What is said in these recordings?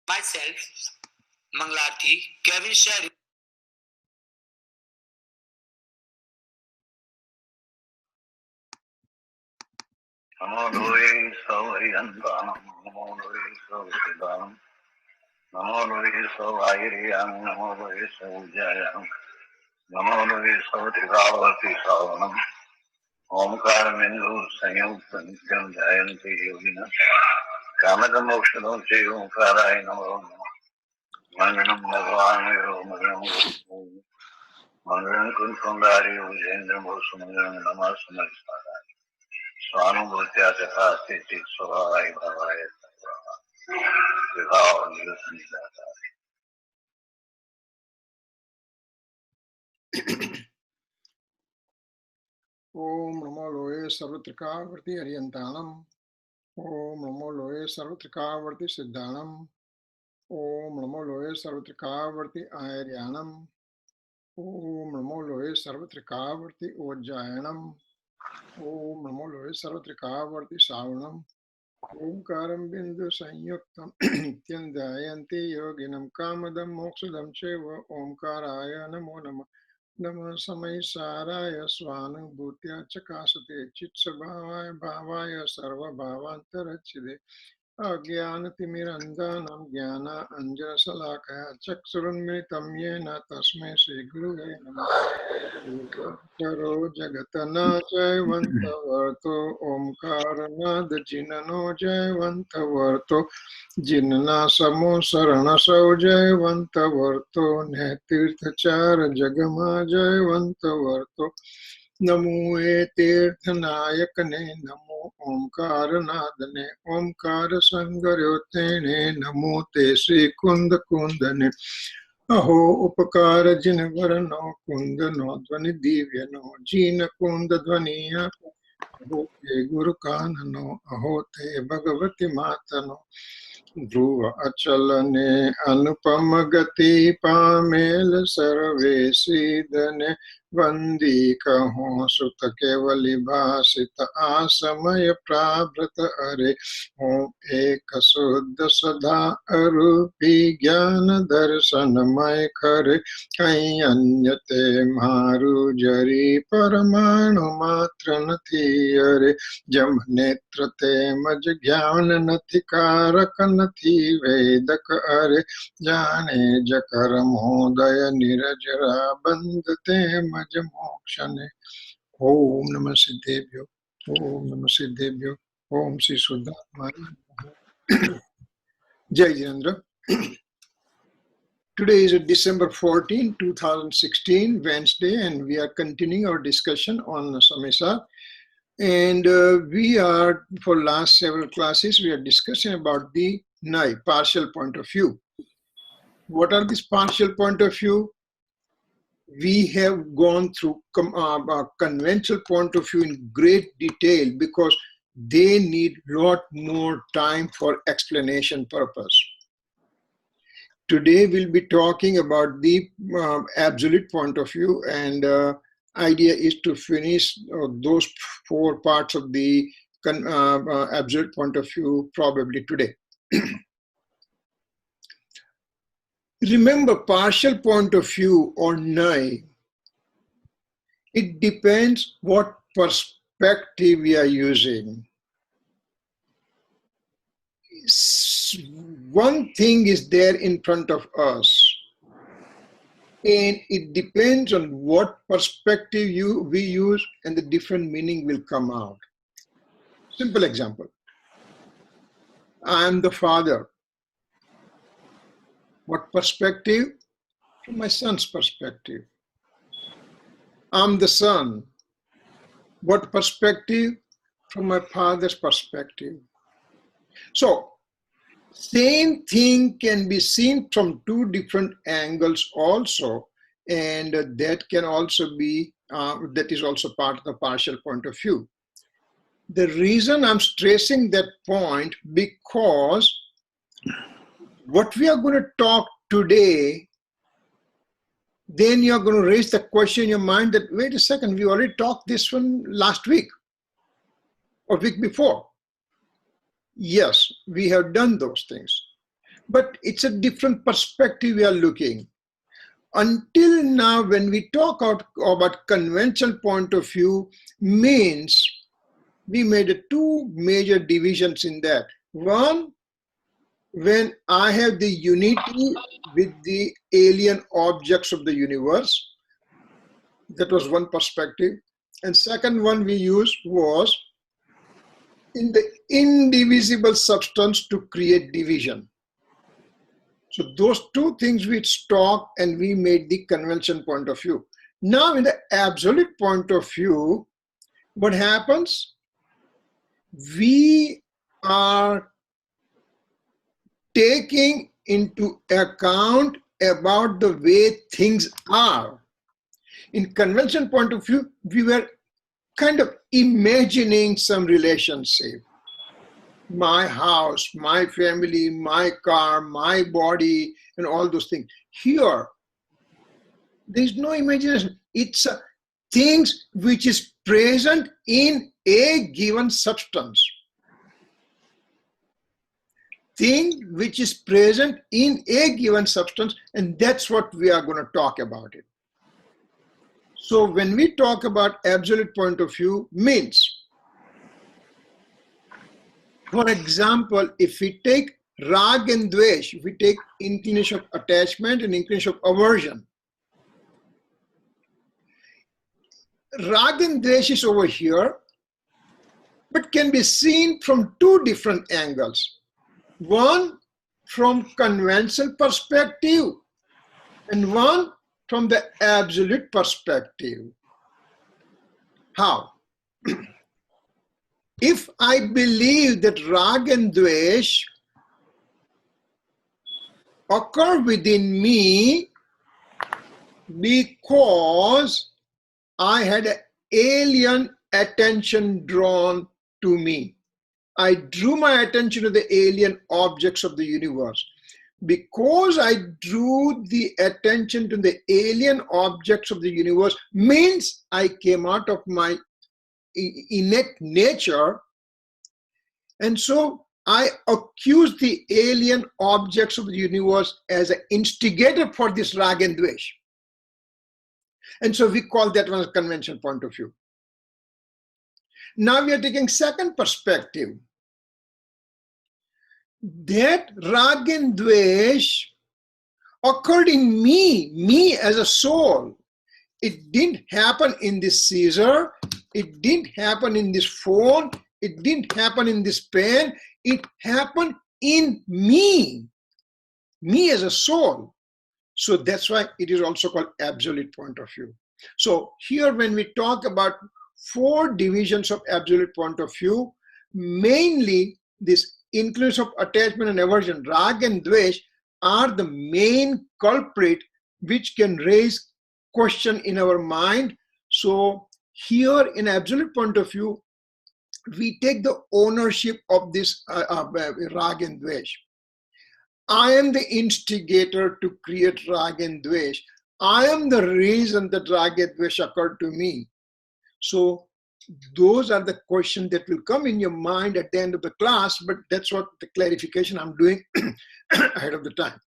Myself, Manglarthi, Kevin Sherry. Namo Loye Savayantanam, Namo Loye Savasidanam, Namo Loye Savayiriyam, Namo Loye Savujayam, Namo Loye Savatrikavati Savanam, Omkara Mindu Sanyukta Nityam Jayanti Yogina, Kamata Mokshadam Chey Omkaraya Namo Manganam Bhagavanayo Manganam Manganam Kuntundari Ujendra Bosu Manganam Namasamaristara Swanubhutya Chakasti Swadhay Bhavaya Vivaha Nirusanidata. Om Namo Loye Sarvatrikavarti Ariyantanam. Om Namo Loye Sarvatrikavarti Siddhanam. Om Namo Loye Sarvatrikavarti Ayaryanam. Om Namo Loye Sarvatrikavarti Ojjayanam. Om Namo Loye Sarvatrikavarti Savanam. Omkaram Bindu Sanyuktam Nityandayanti Yoginam Kamadam Moksadam Cheva Omkaraya Namo Namah. Nama Samaysaraya Swanubhutya Chakasate Chitsabhavaya Bhavaya Sarva Bhavantarachide Agyanatimirandhanam Jnana Anjana Salakaya Chaksurunmritam Yena Tasmai Sri Guruve Namah. Karo Jagatana Jaivantavarto Omkaranad Jinano Jaivantavarto Jinna Samo Sarana Sau Jaivantavarto Netirthachara Jagama Jaivantavarto Namo Tirthanayakane Namo Omkaranadane Omkara Sangaryotene Namo Te Sri Kunda Kundane Aho Upakara Jinavarano Kundano Dvani Divyano Jina Kunda Dvaniya Aho Te Guru Kanano Aho Te Bhagavati Matano Dhruva Achalane Anupamagati Pamel Sarve Sidane Vandi Kaho Sutta Kevali Bhasita Asamaya Prabhrata Are Om Ekasuddha Sadha Arupi Jnana Darshanamay Khare Kayanyate Maru Jari Paramanu Matra Nathi Are Jam Netrate Maj Jnana Nathi Karaka Nathi Vedak Are Jane Jakara Modaya Nirajara Bandate Maj Mokshane Om Namah Siddhebhyo Om Namah Siddhebhyo Om Sri Swadhay. Jai Jindra. Today is December 14, 2016, Wednesday, and we are continuing our discussion on Samaysar. And we are, for last several classes, we are discussing about the Naya, partial point of view. What are these partial point of view? We have gone through conventional point of view in great detail because they need lot more time for explanation purpose. Today we'll be talking about the absolute point of view, and idea is to finish those 4 parts of the absolute point of view probably today. Remember, partial point of view or Naya, it depends what perspective we are using. One thing is there in front of us, and it depends on what perspective we use, and the different meaning will come out. Simple example. I am the father. What perspective? From my son's perspective. I'm the son. What perspective? From my father's perspective. So, same thing can be seen from 2 different angles also, and that can also be, that is also part of the partial point of view. The reason I'm stressing that point, because what we are going to talk today then you're going to raise the question in your mind that, wait a second, we already talked this one last week or week before. Yes, we have done those things, but it's a different perspective we are looking. Until now, when we talk about conventional point of view, means we made two major divisions in that. One, when I have the unity with the alien objects of the universe, that was one perspective. And second one we used was in the indivisible substance to create division. So those two things we stopped and we made the convention point of view. Now in the absolute point of view, what happens? We are taking into account about the way things are. In convention point of view, we were kind of imagining some relationship. My house, my family, my car, my body, and all those things. Here, there's no imagination. It's things which is present in a given substance. Thing which is present in a given substance, and that's what we are going to talk about it. So when we talk about absolute point of view, means, for example, if we take rag and dvesh, if we take inclination of attachment and inclination of aversion, rag and dvesh is over here, but can be seen from two different angles. One from conventional perspective and one from the absolute perspective. How? If I believe that rag and dvesh occur within me because I had an alien attention drawn to me. I drew my attention to the alien objects of the universe. Because I drew the attention to the alien objects of the universe means I came out of my innate nature, and so I accuse the alien objects of the universe as an instigator for this rag and dvesh. And so we call that one a conventional point of view. Now we are taking second perspective. That rag and dvesh occurred in me as a soul. It didn't happen in this scissor. It didn't happen in this phone. It didn't happen in this pen. It happened in me as a soul. So that's why it is also called absolute point of view. So here when we talk about four divisions of absolute point of view, mainly this inclination of attachment and aversion, rag and dvesh, are the main culprit which can raise question in our mind. So here in absolute point of view, we take the ownership of this rag and dvesh. I am the instigator to create rag and dvesh. I am the reason that rag and dvesh occurred to me. So those are the questions that will come in your mind at the end of the class, but that's what the clarification I'm doing ahead of the time.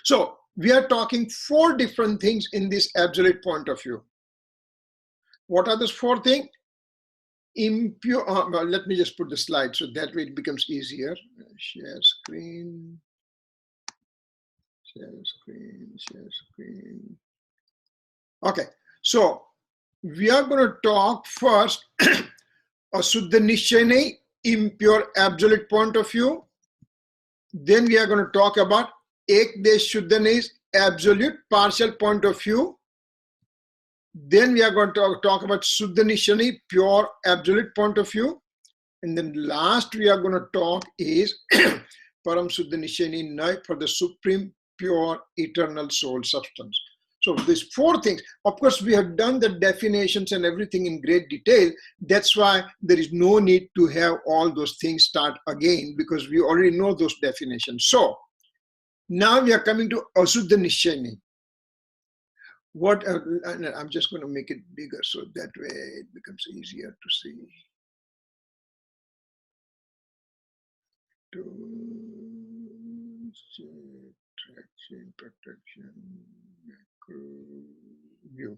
So we are talking four different things in this absolute point of view. What are those four things? Impure, well, let me just put the slide so that way it becomes easier. Share screen, share screen, share screen. Okay, so we are going to talk first Asuddha Nishchayani, impure absolute point of view. Then we are going to talk about Ekdesh Shuddhani, absolute partial point of view. Then we are going to talk about Suddha Nishchayani, pure absolute point of view. And then last we are going to talk is Param Suddha Nishchayani Naya, for the supreme pure eternal soul substance. So these four things, of course, we have done the definitions and everything in great detail. That's why there is no need to have all those things start again, because we already know those definitions. So now we are coming to Asuddha Nishchayani. What and I'm just going to make it bigger so that way it becomes easier to see. Traction, protection, macro view,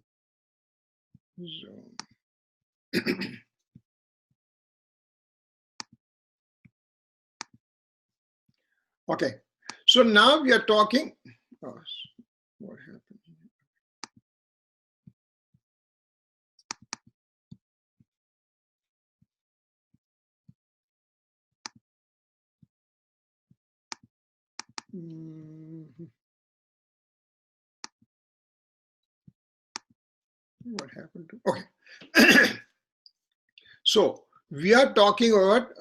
zone. Okay, so now we are talking. Oh, what happened? What happened to? Okay. So we are talking about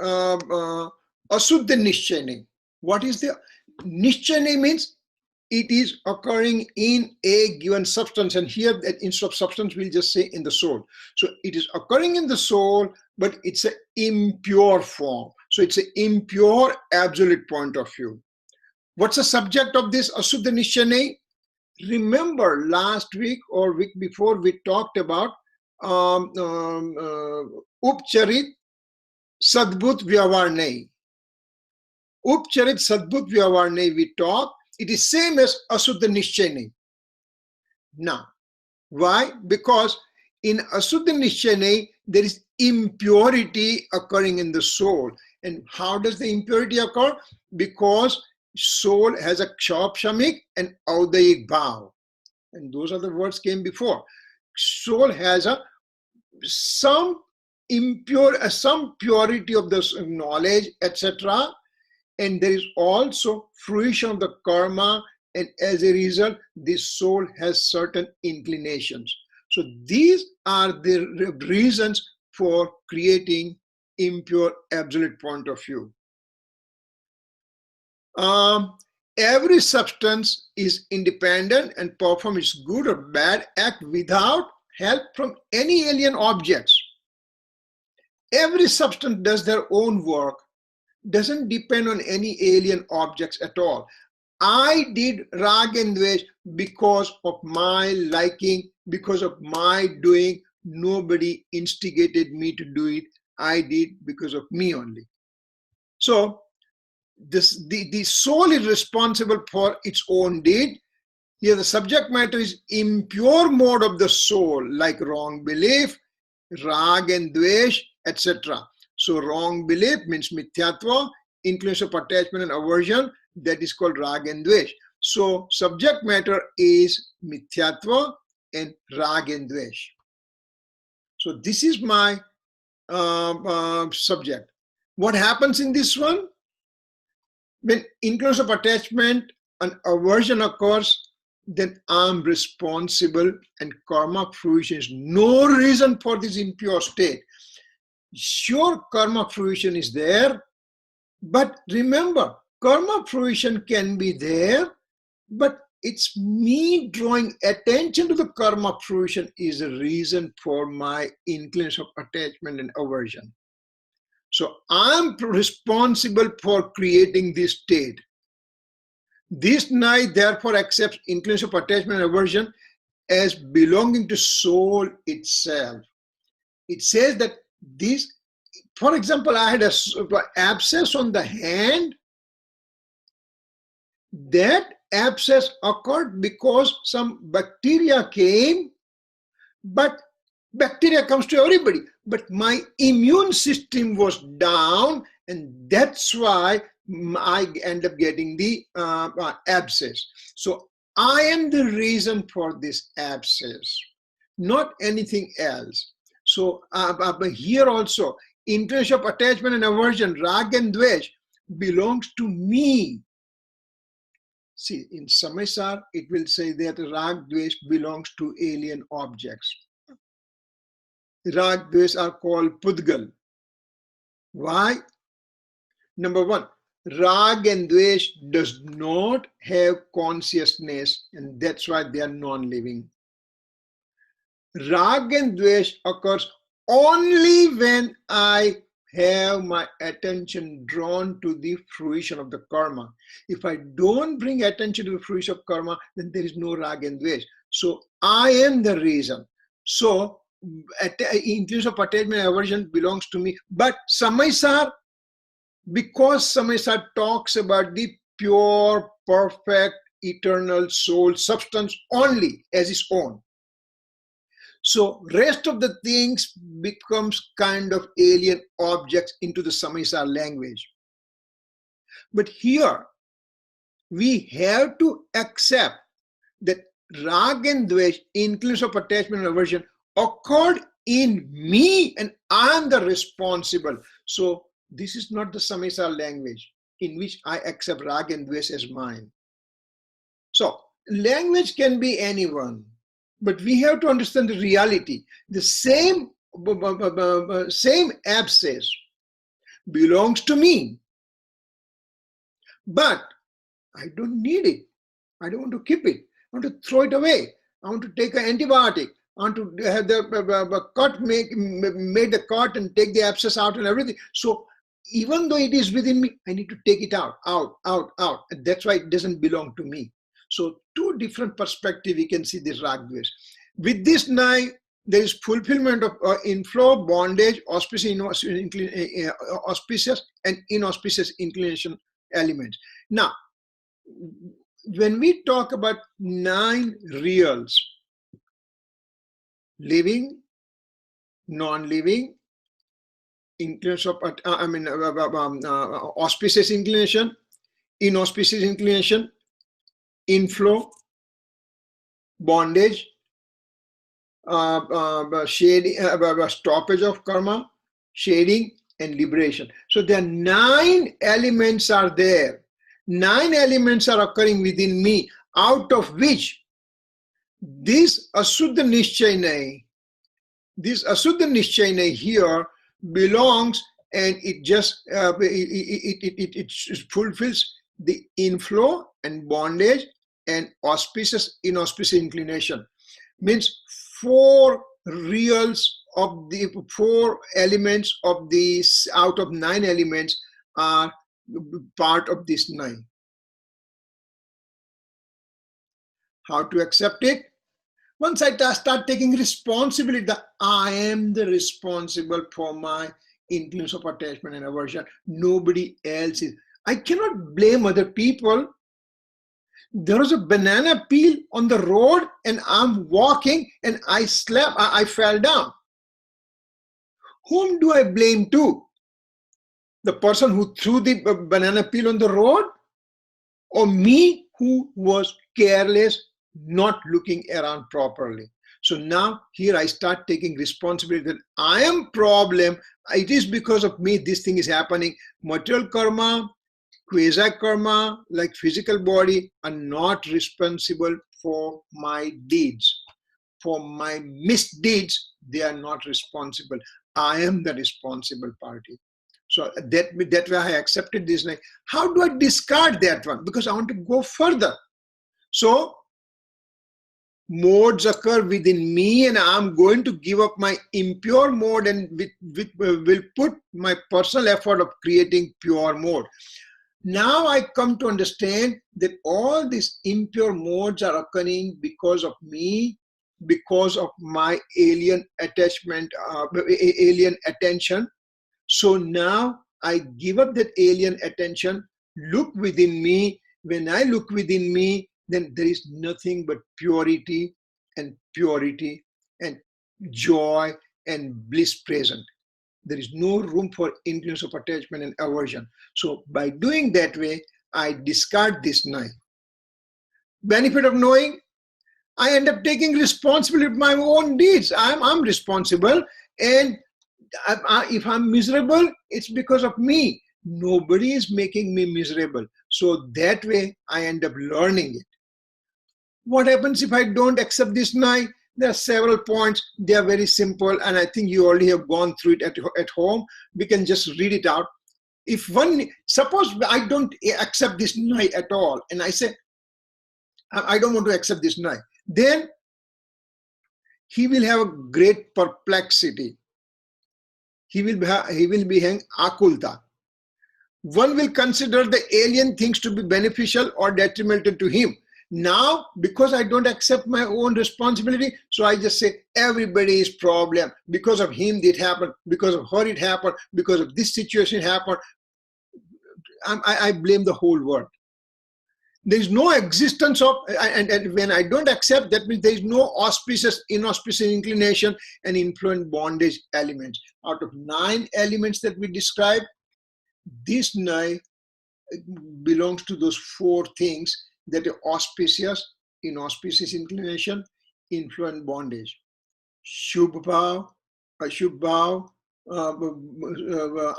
Asuddha Nishchayani. What is the Nishchayani means? It is occurring in a given substance, and here instead of substance we'll just say in the soul. So it is occurring in the soul, but it's an impure form. So it's an impure absolute point of view. What's the subject of this Asuddha Nishchayani? Remember last week or week before we talked about Upcharit Sadbhut Vyavarnai. Upcharit Sadbhut Vyavarnai we talk. It is same as Asuddha Nishchayani. Now, why? Because in Asuddha Nishchayani there is impurity occurring in the soul. And how does the impurity occur? Because soul has a Kshapshamik and Audayik Bhav. And those are the words came before. Soul has some purity of the knowledge, etc. And there is also fruition of the karma, and as a result, this soul has certain inclinations. So these are the reasons for creating impure absolute point of view. Every substance is independent and perform its good or bad act without help from any alien objects. Every substance does their own work, doesn't depend on any alien objects at all. I did Rag and Dvesh because of my liking, because of my doing. Nobody instigated me to do it. I did because of me only. So the soul is responsible for its own deed. Here the subject matter is impure mode of the soul, like wrong belief, rag and dvesh, etc. So wrong belief means mithyatva, inclination of attachment and aversion, that is called rag and dvesh. So subject matter is mithyatva and rag and dvesh. So this is my subject. What happens in this one? When inclination of attachment and aversion occurs, then I'm responsible, and karma fruition is no reason for this impure state. Sure, karma fruition is there, but remember, karma fruition can be there, but it's me drawing attention to the karma fruition is a reason for my inclination of attachment and aversion. So I'm responsible for creating this state. This Naya therefore accepts inclination of attachment and aversion as belonging to soul itself. It says that this, for example, I had an abscess on the hand. That abscess occurred because some bacteria came, but bacteria comes to everybody. But my immune system was down, and that's why I end up getting the abscess. So I am the reason for this abscess, not anything else. So here also, inclination of attachment and aversion, rag and dvesh, belongs to me. See, in Samaysar, it will say that rag dvesh belongs to alien objects. Rag dvesh are called pudgal. Why? Number one, rag and dvesh does not have consciousness, and that's why they are non-living. Rag and dvesh occurs only when I have my attention drawn to the fruition of the karma. If I don't bring attention to the fruition of karma, then there is no rag and dvesh. So I am the reason. So inclusion of attachment and aversion belongs to me. But Samaysar, because Samaysar talks about the pure, perfect, eternal soul substance only as its own. So rest of the things becomes kind of alien objects into the Samaysar language. But here we have to accept that rag and dvesh, inclusion of attachment and aversion, occurred in me and I am the responsible. So this is not the Samaysar language in which I accept rag and dvesh as mine. So language can be anyone, but we have to understand the reality. The same abscess belongs to me, but I don't need it. I don't want to keep it. I want to throw it away. I want to take an antibiotic. I want to have the cut, make the cut and take the abscess out and everything. So even though it is within me, I need to take it out. And that's why it doesn't belong to me. So two different perspectives we can see this rag dvesh. With this Naya, there is fulfillment of inflow, bondage, auspicious and inauspicious inclination elements. Now, when we talk about 9 reals, living, non-living, inclination of, auspicious inclination, inauspicious inclination, inflow, bondage, shading, stoppage of karma, shading, and liberation. So there are 9 elements are there. 9 elements are occurring within me, out of which this Asuddha Nishchayana, here belongs, and it just it fulfills the inflow and bondage and auspicious, inauspicious inclination. Means 4 reals of the 4 elements of these out of 9 elements are part of this 9. How to accept it? Once I start taking responsibility that I am the responsible for my inclination of attachment and aversion, nobody else is. I cannot blame other people. There was a banana peel on the road and I'm walking and I fell down. Whom do I blame to? The person who threw the banana peel on the road, or me who was careless, not looking around properly? So now here I start taking responsibility that I am problem. It is because of me this thing is happening. Material karma, quasi karma, like physical body, are not responsible for my deeds. For my misdeeds, they are not responsible. I am the responsible party. So that way I accepted this. How do I discard that one? Because I want to go further. So modes occur within me and I'm going to give up my impure mode and will put my personal effort of creating pure mode. Now I come to understand that all these impure modes are occurring because of me, because of my alien attachment, alien attention. So now I give up that alien attention, look within me. When I look within me, then there is nothing but purity and joy and bliss present. There is no room for inclination of attachment and aversion. So by doing that way, I discard this Naya. Benefit of knowing, I end up taking responsibility of my own deeds. I'm responsible, and if I'm miserable, it's because of me. Nobody is making me miserable. So that way, I end up learning it. What happens if I don't accept this Naya? There are several points. They are very simple, and I think you already have gone through it at home. We can just read it out. If suppose I don't accept this Naya at all, and I say, I don't want to accept this Naya, then he will have a great perplexity. He will be having akulta. One will consider the alien things to be beneficial or detrimental to him. Now, because I don't accept my own responsibility, so I just say everybody's problem. Because of him it happened, because of her it happened, because of this situation happened. I blame the whole world. There is no existence of, and when I don't accept, that means there is no auspicious, inauspicious inclination and influence bondage elements. Out of 9 elements that we describe, this 9 belongs to those 4 things that are auspicious, inauspicious inclination, influence bondage. Shubh bhav, ashubh bhav,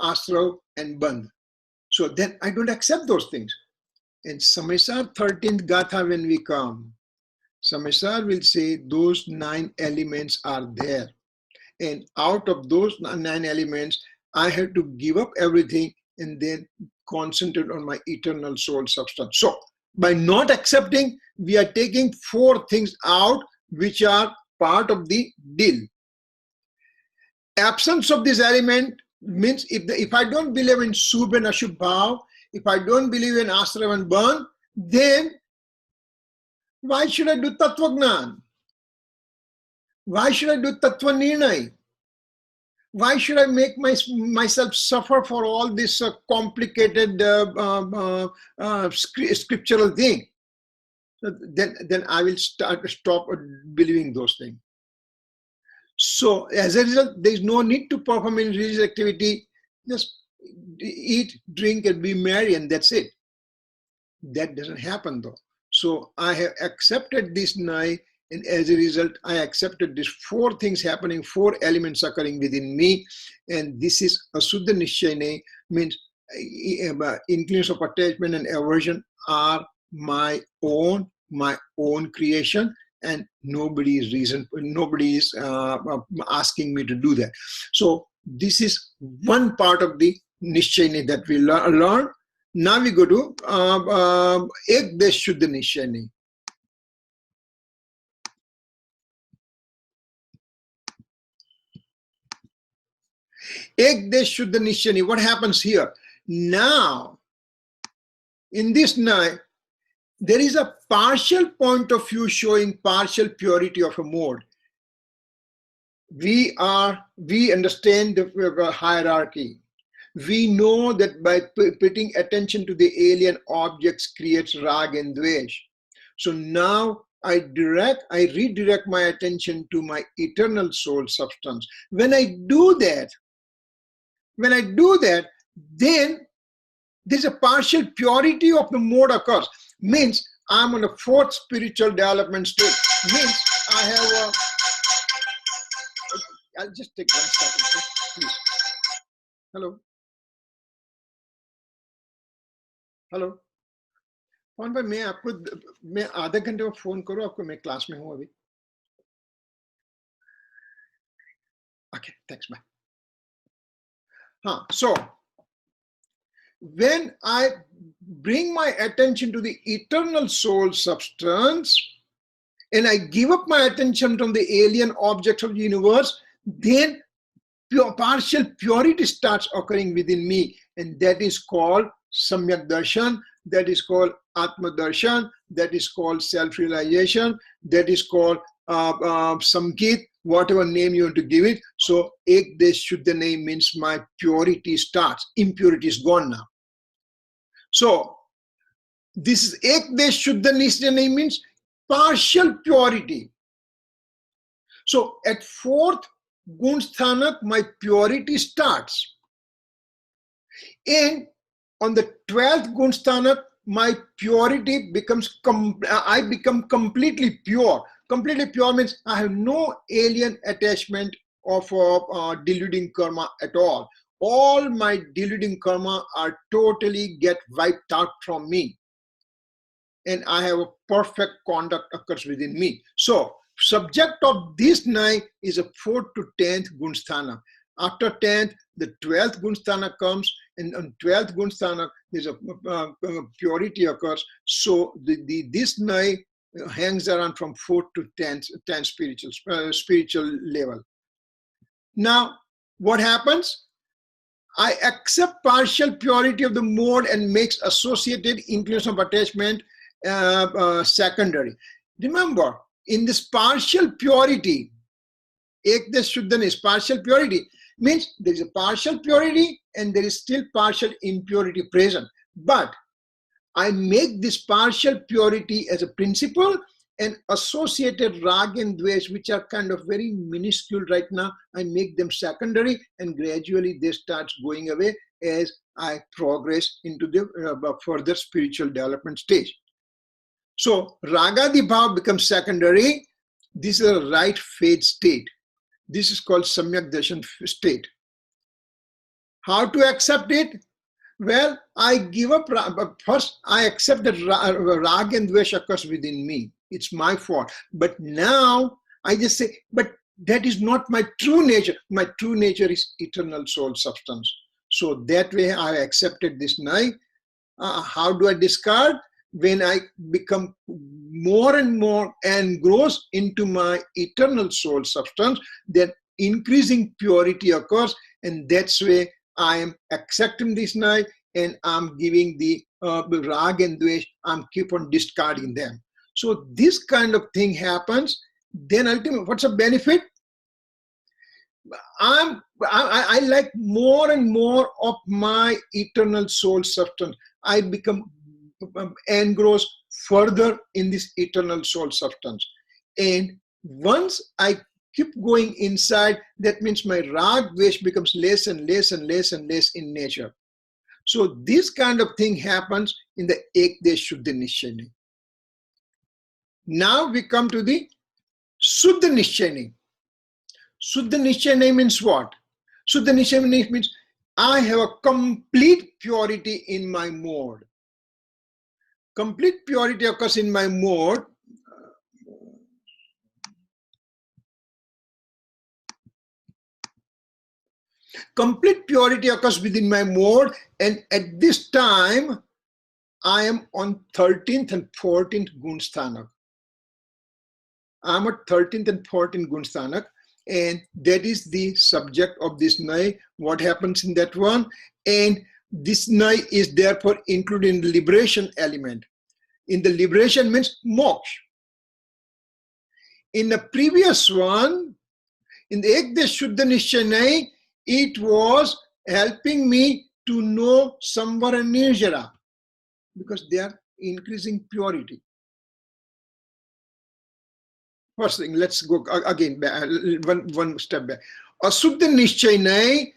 asrav, and bandh. So then I don't accept those things. In Samaysar 13th Gatha, when we come, Samaysar will say those 9 elements are there. And out of those 9 elements, I have to give up everything and then concentrate on my eternal soul substance. So by not accepting, we are taking 4 things out which are part of the deal. Absence of this element means if I don't believe in Shubh and Ashubh Bhav, if I don't believe in Asra and Bandh, then why should I do Tattva Gnan? Why should I do Tattva Nirnay? Why should I make myself suffer for all this complicated scriptural thing? So then I will stop believing those things. So as a result, there is no need to perform any religious activity. Just eat, drink, and be merry, and that's it. That doesn't happen though. So I have accepted this Nai, and as a result, I accepted these 4 things happening, 4 elements occurring within me, and this is Asuddha Nishchayane, means inclination of attachment and aversion are my own creation, and nobody is asking me to do that. So this is one part of the Nishchayane that we learn. Now we go to Ek Desh Shuddha Nishchayane. Ek Desh Shuddha Nishchayane. What happens here? Now, in this Nai, there is a partial point of view showing partial purity of a mode. We understand the hierarchy. We know that by putting attention to the alien objects creates rag and dvesh. So now I redirect my attention to my eternal soul substance. When I do that, then there's a partial purity of the mode occurs. Means I'm on a 4th spiritual development stage. Means I have I'll just take 1 second, please. Hello. पवन भाई, मैं आधे घंटे में phone करूं आपको? मैं class में हूं अभी. Okay, thanks, bye. So when I bring my attention to the eternal soul substance and I give up my attention from the alien objects of the universe, then partial purity starts occurring within me, and that is called Samyak Darshan, that is called Atma Darshan, that is called self-realization, that is called Samkit, whatever name you want to give it. So Ek Desh Shuddha name means my purity starts. Impurity is gone now. So this is Ek Desh Shuddha Nishchayane means partial purity. So at 4th Gunsthanak, my purity starts. And on the 12th Gunsthanak, my purity becomes, I become completely pure. Completely pure means I have no alien attachment of deluding karma at all. All my deluding karma are totally get wiped out from me. And I have a perfect conduct occurs within me. So subject of this night is a 4th to 10th Gunsthana. After 10th, the 12th Gunsthana comes, and on 12th Gunsthana, there's a purity occurs. So this night hangs around from 4th to 10th spiritual level. Now, what happens? I accept partial purity of the mode and makes associated inclination of attachment secondary. Remember, in this partial purity, Ekdesh Shuddhan is partial purity, means there is a partial purity and there is still partial impurity present. But I make this partial purity as a principle, and associated rag and dvesh, which are kind of very minuscule right now, I make them secondary, and gradually they start going away as I progress into the further spiritual development stage. So ragadi bhav becomes secondary. This is a right fade state. This is called samyak darshan state. How to accept it? Well, I give up. First, I accept that rag and dvesh occurs within me. It's my fault. But now I just say, but that is not my true nature. My true nature is eternal soul substance. So that way I accepted this Naya. How do I discard? When I become more and more engrossed into my eternal soul substance, then increasing purity occurs, and that's way I am accepting this Naya, and I'm giving the rag and dvesh, I'm keep on discarding them. So this kind of thing happens. Then ultimately, what's the benefit? I like more and more of my eternal soul substance. I become engrossed further in this eternal soul substance. And once I keep going inside, that means my rag dvesh becomes less and less and less and less in nature. So this kind of thing happens in the Ekdesh Shuddha Nishchayani. Now we come to the Suddha Nishchayani. Suddha Nishchayani means what? Suddha Nishchayani means I have a complete purity in my mode. Complete purity occurs in my mode. Complete purity occurs within my mode, and at this time, I am on 13th and 14th Gunsthanak. I am at 13th and 14th Gunsthanak, and that is the subject of this Naya, what happens in that one. And this Naya is therefore included in the liberation element. In the liberation means moksha. In the previous one, in the Ekdesh Shuddha Nishchayani, it was helping me to know Samvara and Nirjara, because they are increasing purity. First thing, let's go again, one step back. Asuddha Nishchayani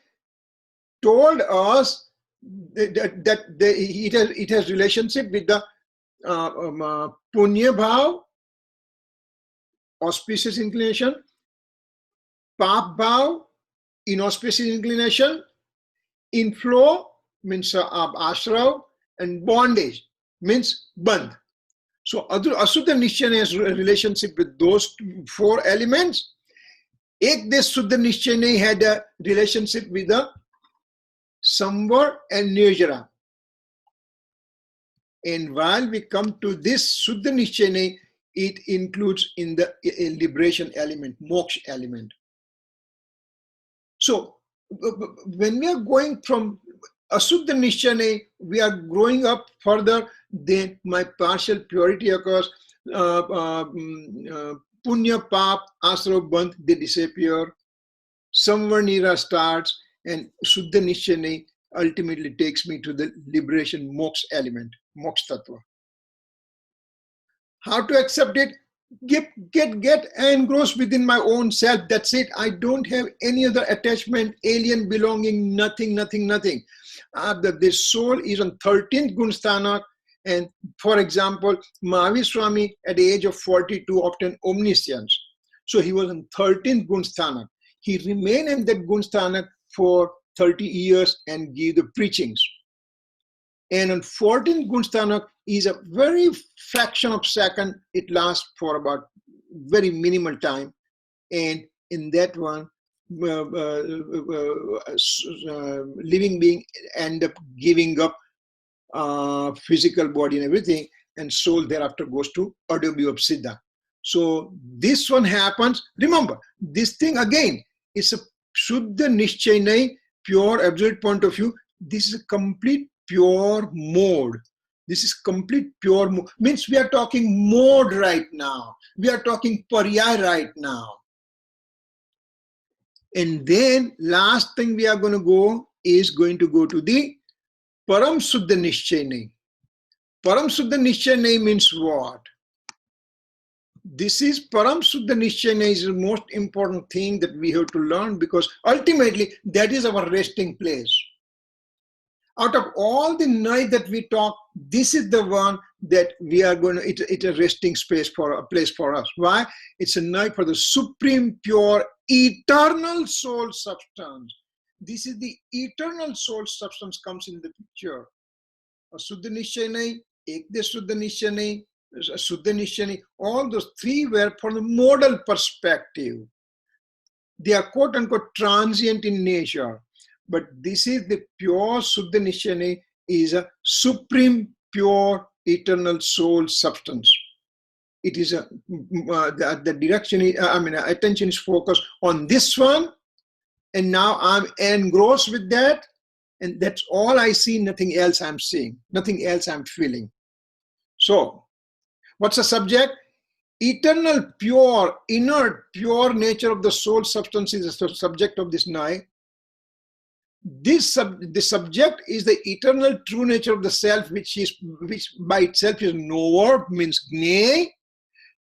told us that it has relationship with the Punya Bhav, auspicious inclination, Pap Bhav, inauspicious inclination, inflow means ashrav, and bondage means bandh. So Asuddha Nishchayani has a relationship with those four elements. Ekdesh Shuddha Nishchayani had a relationship with the Samvar and Nirjara. And while we come to this Shuddha Nishchayani, it includes in the liberation element, moksha element. So when we are going from Asuddha Nishchayani, we are growing up further, then my partial purity occurs, Punya, Pap, Asra, Bandh, they disappear, Samvar Nira starts, and Shuddha Nishchayani ultimately takes me to the liberation moksha element, moksha tattva. How to accept it? Get engrossed within my own self. That's it. I don't have any other attachment, alien belonging, nothing. The soul is on 13th Gunsthanak, and for example, Mahavir Swami at the age of 42 obtained omniscience. So he was on 13th Gunsthanak. He remained in that Gunsthanak for 30 years and gave the preachings. And on 14th Gunsthanak is a very fraction of second. It lasts for about very minimal time. And in that one, living being end up giving up physical body and everything, and soul thereafter goes to Adobhi of Siddha. So this one happens. Remember, this thing again is a Shuddha Nishchayani, pure absolute point of view. This is a complete pure mode. This is complete pure, means we are talking mode right now. We are talking parya right now. And then last thing we are going to go is going to go to the Param Suddha Nishchay. Param Suddha Nishchay means what? This is Param Suddha Nishchay is the most important thing that we have to learn, because ultimately that is our resting place. Out of all the night that we talk, this is the one that we are going to, it's a resting space for a place for us. Why? It's a night for the supreme, pure, eternal soul substance. This is the eternal soul substance comes in the picture. A Suddha Nishchay nahi, ek de Suddha Nishchay nahi, Suddha Nishchay nahi, all those three were from the modal perspective. They are quote unquote transient in nature. But this is the pure Suddha Nishchay, is a supreme, pure, eternal soul substance. It is the direction, attention is focused on this one, and now I'm engrossed with that, and that's all I see, nothing else I'm seeing, nothing else I'm feeling. So, what's the subject? Eternal, pure, inert, pure nature of the soul substance is the subject of this Naya. The subject is the eternal true nature of the self, which by itself is knower, means gnay,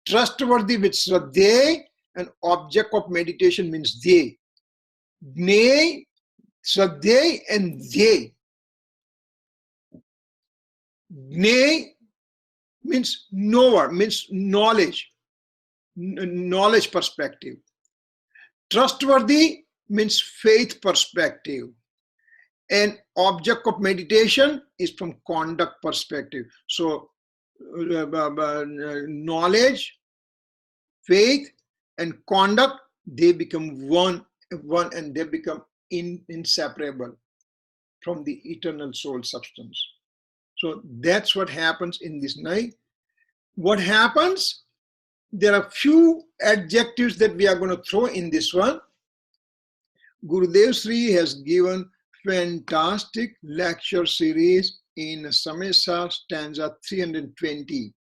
trustworthy with Swadhay, and object of meditation means they. Gnay, Swadhay, and they. Gnay means knower, means knowledge, knowledge perspective. Trustworthy means faith perspective. And object of meditation is from conduct perspective. So knowledge, faith, and conduct, they become one, and they become inseparable from the eternal soul substance. So that's what happens in this night. What happens? There are few adjectives that we are going to throw in this one. Gurudev Sri has given fantastic lecture series in Samaysar stanza 320.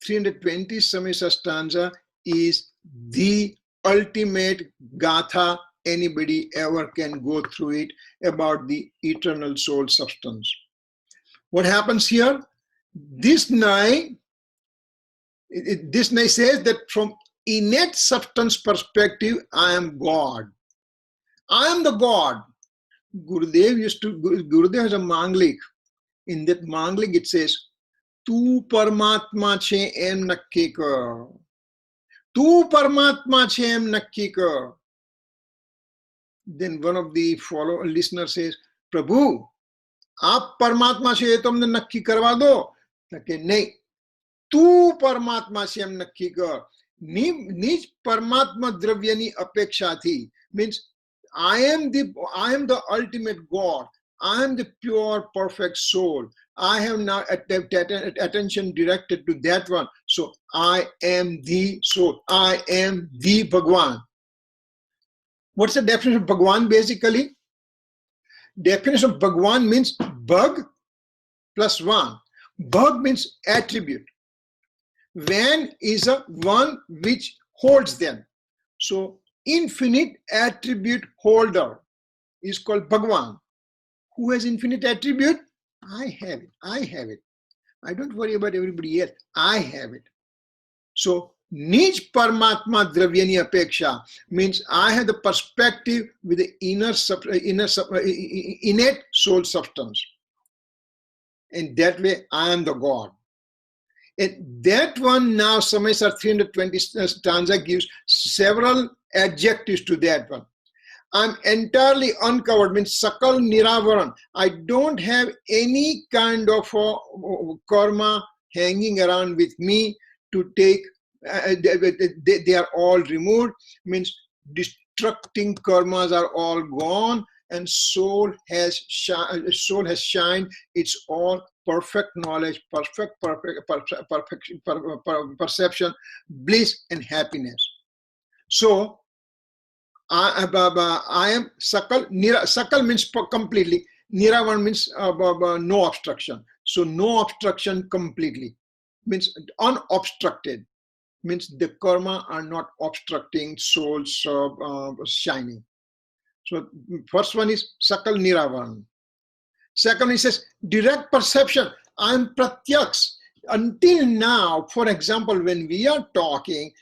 320 Samaysar stanza is the ultimate gatha anybody ever can go through it about the eternal soul substance. What happens here? This Naya says that from innate substance perspective, I am God. I am the God. Gurudev has a manglik. In that manglik it says, Tu Paramatma che em nakki kar. Tu Paramatma che em nakki kar. Then one of the listeners says, Prabhu, आप परमात्मा से तुमने नक्की करवा दो, नहीं, तू परमात्मा से हम नक्की कर. निज परमात्मा द्रव्यनी अपेक्षा थी, means I am the ultimate God. I am the pure, perfect soul. I have now attention directed to that one. So I am the soul. I am the Bhagwan. What's the definition of Bhagwan basically? Definition of Bhagwan means Bhag plus one. Bhag means attribute. Van is a one which holds them. So infinite attribute holder is called Bhagwan. Who has infinite attribute? I have it. I have it. I don't worry about everybody else. I have it. So Nij Paramatma Dravyani Apeksha means I have the perspective with the innate soul substance. And that way I am the God. And that one now, Samaysar 320 stanza gives several adjectives to that one. I'm entirely uncovered, means Sakal Niravaran. I don't have any kind of karma hanging around with me to take. They are all removed, means destructing karmas are all gone, and soul has shined its all perfect knowledge, perfect perception, bliss, and happiness. So I am Sakal. Sakal means completely. Niravan means no obstruction. So no obstruction completely. Means unobstructed. Means the karma are not obstructing soul's shining. So first one is Sakal Niravan. Second, he says direct perception. I am pratyaks. Until now, for example, when we are talking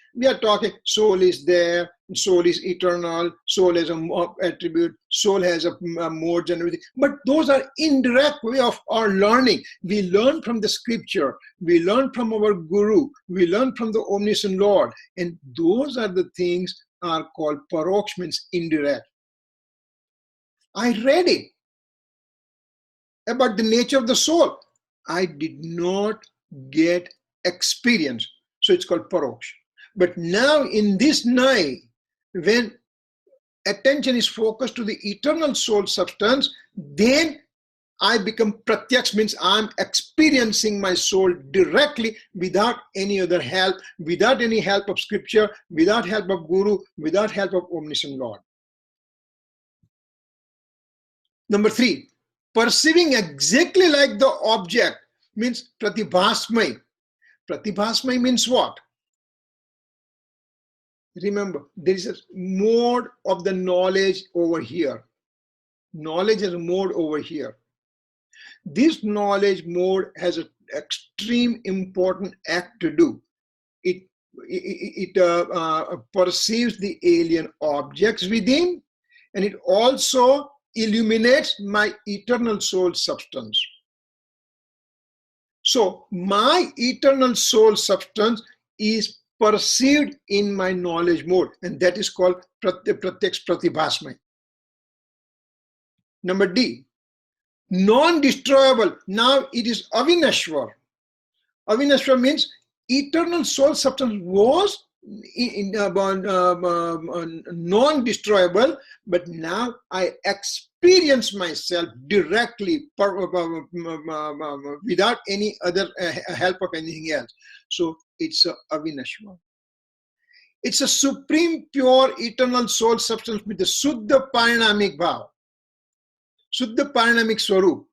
soul is there, soul is eternal, soul has a attribute, soul has a mode and everything. But those are indirect way of our learning. We learn from the scripture, we learn from our guru, we learn from the omniscient Lord, and those are the things are called paroksh, means indirect. I read it about the nature of the soul. I did not get experience. So it's called paroksh. But now in this Naya, when attention is focused to the eternal soul substance, then I become pratyaks, means I'm experiencing my soul directly without any other help, without any help of scripture, without help of guru, without help of omniscient Lord. Number 3, perceiving exactly like the object means pratibhasmai. Pratibhasmai means what? Remember, there is a mode of the knowledge over here. Knowledge is a mode over here. This knowledge mode has an extreme important act to do. It perceives the alien objects within, and it also illuminates my eternal soul substance. So my eternal soul substance is perceived in my knowledge mode, and that is called pratyaks pratibhasmai. Number D, non-destroyable. Now it is avinashvar. Avinashvar means eternal soul substance was non-destroyable, but now I experience myself directly without any other help of anything else. So it's a avinashvar. It's a supreme, pure, eternal soul substance with the Suddha Parinamic Bhav. Suddha Parinamic Swarup.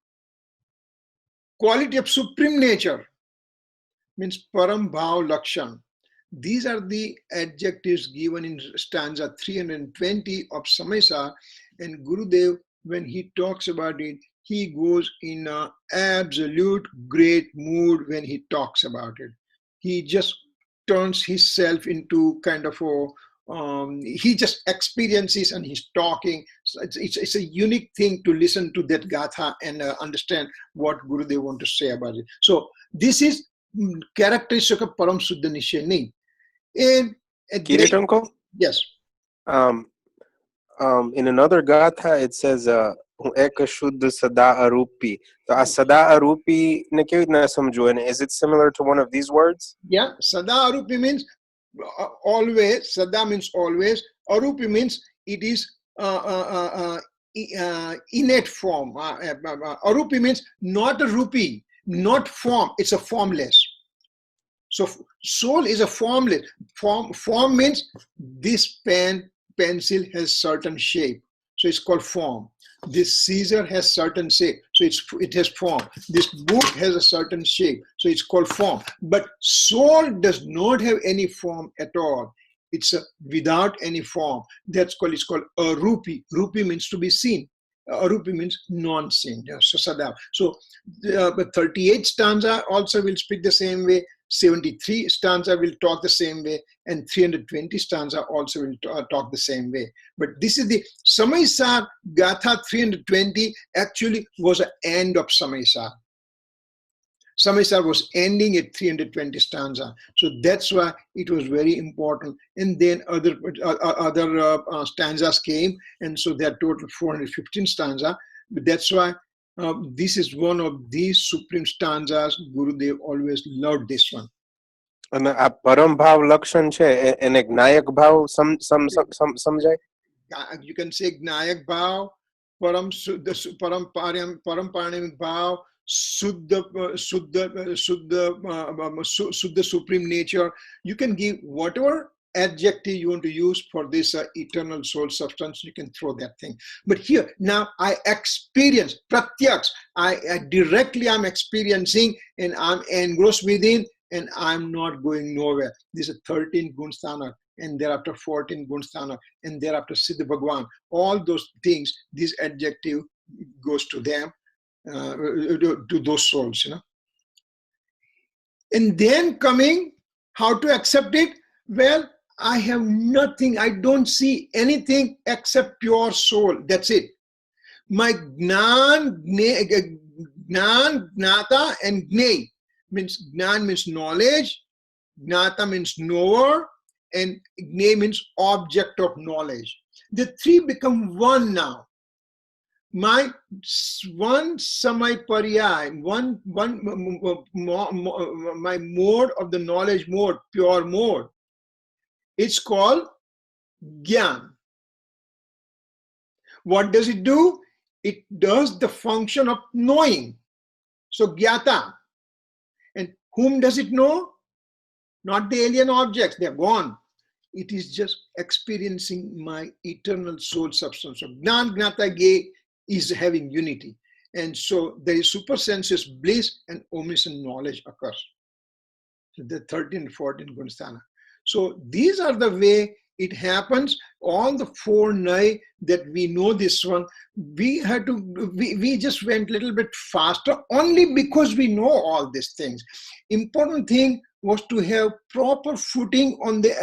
Quality of supreme nature means Param Bhav Lakshan. These are the adjectives given in stanza 320 of Samaysar, and Gurudev, when he talks about it, he goes in an absolute great mood when he talks about it. He just turns himself into kind of he just experiences and he's talking. So it's a unique thing to listen to that gatha and understand what Gurudev want to say about it. So this is characteristic of Param Suddha Nishayani. And Kirit uncle? Yes. In another gatha it says Eka Shuddha Sada Arupi. So Sada Arupi ne kevi na samjho, and is it similar to one of these words? Yeah, Sada Arupi means always. Sada means always. Arupi means it is innate form. Arupi means not a rupee, not form. It's a formless. So soul is a formless. Form means this pencil has certain shape, so it's called form. This scissor has certain shape, so it has form. This book has a certain shape, so it's called form. But soul does not have any form at all. It's without any form. It's called arupi. Rupi means to be seen. Arupi means non-seen. So sada. So the 38 stanza also will speak the same way. 73 stanza will talk the same way, and 320 stanza also will talk the same way. But this is the Samaysar Gatha 320 actually was an end of Samaysar. Samaysar was ending at 320 stanza. So that's why it was very important. And then other stanzas came, and so there are total 415 stanza. But that's why this is one of these supreme stanzas. Gurudev always loved this one. And Param Bhav Lakshan che, and ek Nayak Bhav samjhay? You can say Nayak Bhav, Param Parinamic Bhav, Suddha Supreme Nature. You can give whatever adjective you want to use for this eternal soul substance, you can throw that thing. But here, now I experience, pratyaks, I directly I'm experiencing, and I'm engrossed within, and I'm not going nowhere. This is 13 gunsthanak, and thereafter 14 gunsthanak, and thereafter Siddha Bhagwan. All those things, this adjective goes to them, to those souls, you know. And then coming, how to accept it? Well, I have nothing, I don't see anything except pure soul. That's it. My Gnan, Gnata, and Gnay means Gnan means knowledge, Gnata means knower, and Gnay means object of knowledge. The three become one now. My one Samaysar, my mode of the knowledge mode, pure mode, it's called Gyan. What does it do? It does the function of knowing. So Gyata. And whom does it know? Not the alien objects, they're gone. It is just experiencing my eternal soul substance. So Gnan, Gnata, Ge is having unity. And so there is supersensuous bliss and omniscient knowledge occurs. So the 13, 14 Gunsthana. So these are the way it happens. All the 4 Nai that we know this one, we just went a little bit faster only because we know all these things. Important thing was to have proper footing on the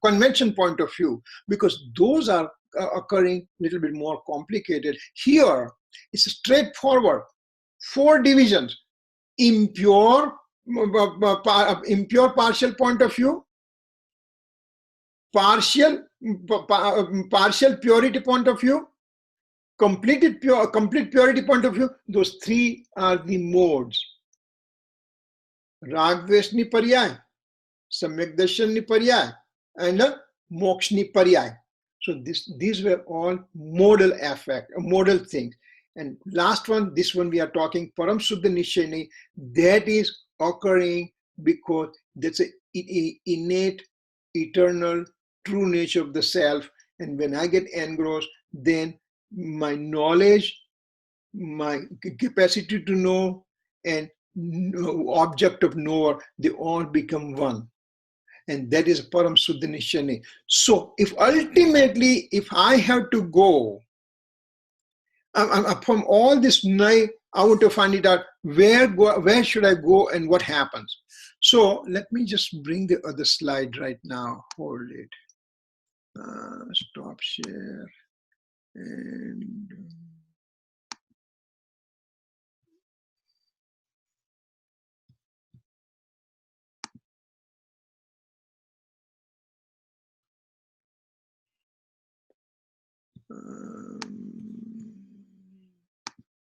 convention point of view, because those are occurring a little bit more complicated. Here, it's straightforward. 4 divisions: impure partial point of view, partial purity point of view, complete purity point of view. Those 3 are the modes. Ragvesh ni paryay, Samyak darshan ni paryay, and moksha ni paryay. So these were all modal effect, modal things. And last one, this one we are talking Param Suddha Nishchayani, that is occurring because that's an innate, eternal, true nature of the self. And when I get engrossed, then my knowledge, my capacity to know, and object of knower, they all become one. And that is Param Suddha Nishchayani. So if ultimately, if I have to go, from all this Nai, I want to find it out, where should I go and what happens. So let me just bring the other slide right now. Hold it. Stop share. And